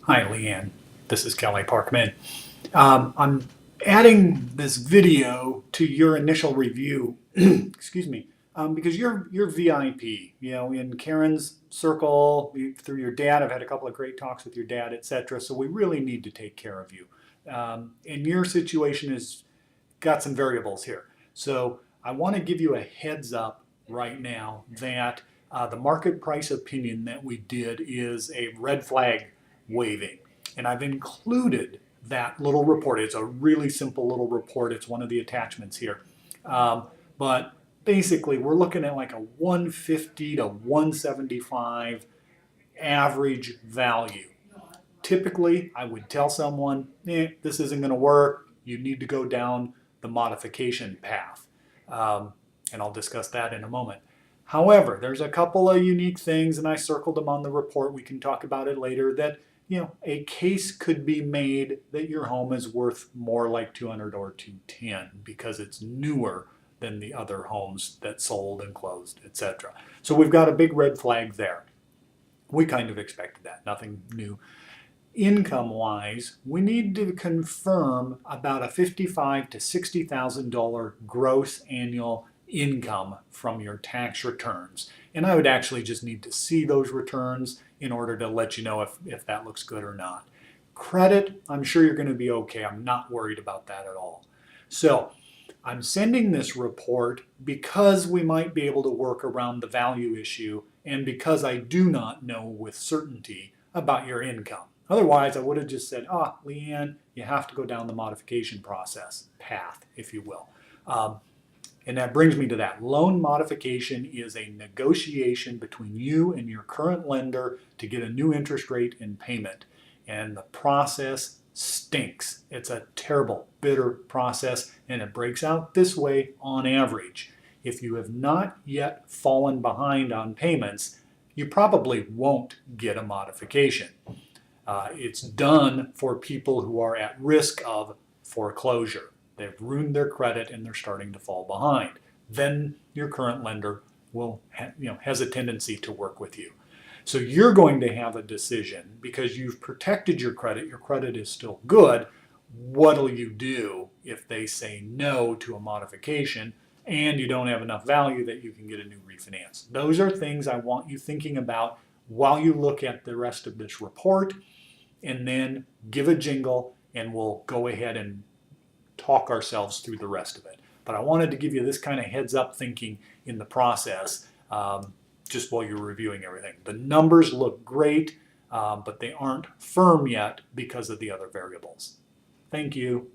Hi, Leanne. This is Kelly Parkman. I'm adding this video to your initial review, excuse me, because you're VIP. You know, in Karen's circle, through your dad, I've had a couple of great talks with your dad, etc. So we really need to take care of you. And your situation has got some variables here. So I want to give you a heads up right now that the market price opinion that we did is a red flag waving. And I've included that little report. It's a really simple little report. It's one of the attachments here. But basically, we're looking at like a 150 to 175 average value. Typically, I would tell someone, this isn't going to work. You need to go down the modification path. And I'll discuss that in a moment. However, there's a couple of unique things, and I circled them on the report. We can talk about it later. That a case could be made that your home is worth more like 200 or 210 because it's newer than the other homes that sold and closed, etc. So we've got a big red flag there. We kind of expected that, nothing new. Income wise, we need to confirm about a $55,000 to $60,000 gross annual income from your tax returns. And I would actually just need to see those returns in order to let you know if that looks good or not. Credit, I'm sure you're going to be okay. I'm not worried about that at all. So I'm sending this report because we might be able to work around the value issue and because I do not know with certainty about your income. Otherwise, I would have just said, Leanne, you have to go down the modification process path, if you will. And that brings me to that. Loan modification is a negotiation between you and your current lender to get a new interest rate and payment. And the process stinks. It's a terrible, bitter process, and it breaks out this way on average. If you have not yet fallen behind on payments, you probably won't get a modification. It's done for people who are at risk of foreclosure. They've ruined their credit and they're starting to fall behind. Then your current lender will has a tendency to work with you. So you're going to have a decision because you've protected your credit is still good. What'll you do if they say no to a modification and you don't have enough value that you can get a new refinance? Those are things I want you thinking about while you look at the rest of this report, and then give a jingle and we'll go ahead and talk ourselves through the rest of it. But I wanted to give you this kind of heads up thinking in the process just while you're reviewing everything. The numbers look great, but they aren't firm yet because of the other variables. Thank you.